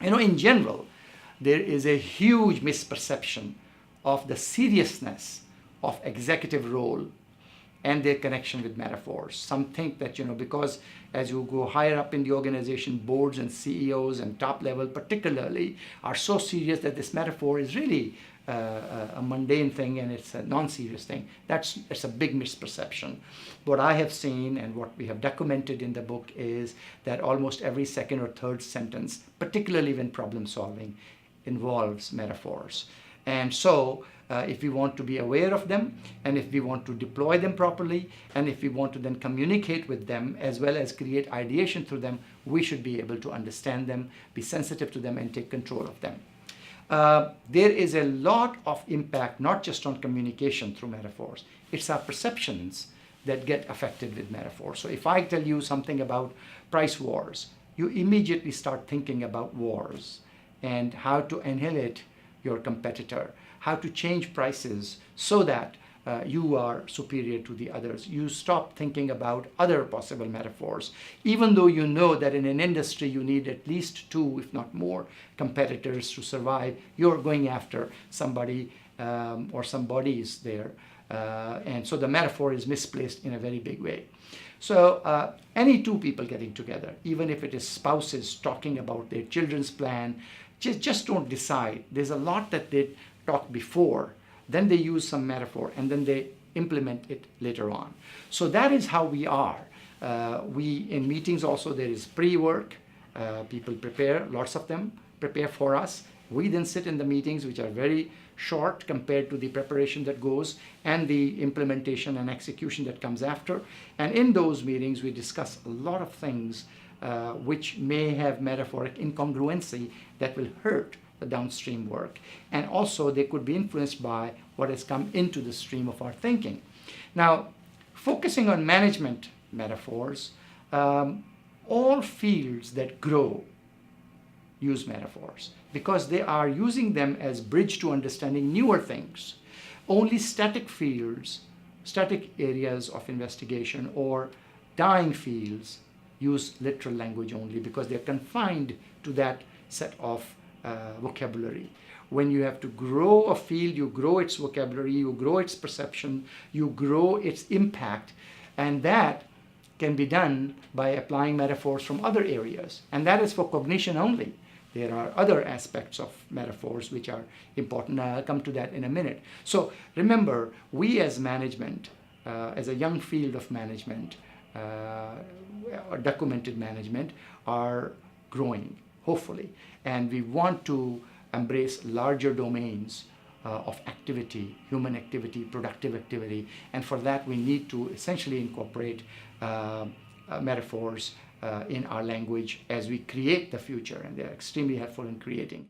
In general, there is a huge misperception of the seriousness of executive role and their connection with metaphors. Some think that, because as you go higher up in the organization, boards and CEOs and top level particularly are so serious that this metaphor is really a mundane thing and it's a non-serious thing. It's a big misperception. What I have seen and what we have documented in the book is that almost every second or third sentence, particularly when problem solving, involves metaphors. And so if we want to be aware of them, and if we want to deploy them properly, and if we want to then communicate with them as well as create ideation through them, we should be able to understand them, be sensitive to them, and take control of them. There is a lot of impact, not just on communication through metaphors. It's our perceptions that get affected with metaphors. So if I tell you something about price wars, you immediately start thinking about wars and how to annihilate your competitor, how to change prices so that you are superior to the others. You stop thinking about other possible metaphors, even though you know that in an industry you need at least 2, if not more, competitors to survive. You're going after somebody or somebody's there. And so the metaphor is misplaced in a very big way. So any 2 people getting together, even if it is spouses talking about their children's plan, just don't decide. There's a lot that they talk before, then they use some metaphor, and then they implement it later on. So that is how we are. In meetings also, there is pre-work. People prepare, lots of them prepare for us. We then sit in the meetings, which are very short compared to the preparation that goes and the implementation and execution that comes after. And in those meetings, we discuss a lot of things which may have metaphoric incongruency that will hurt the downstream work. And also they could be influenced by what has come into the stream of our thinking. Now, focusing on management metaphors, all fields that grow use metaphors because they are using them as bridge to understanding newer things. Only static fields, static areas of investigation or dying fields use literal language only because they're confined to that set of vocabulary. When you have to grow a field, you grow its vocabulary, you grow its perception, you grow its impact, and that can be done by applying metaphors from other areas. And that is for cognition only. There are other aspects of metaphors which are important. I'll come to that in a minute. So remember, we as management, as a young field of management, or documented management, are growing, hopefully. And we want to embrace larger domains of activity, human activity, productive activity. And for that, we need to essentially incorporate metaphors in our language as we create the future. And they're extremely helpful in creating.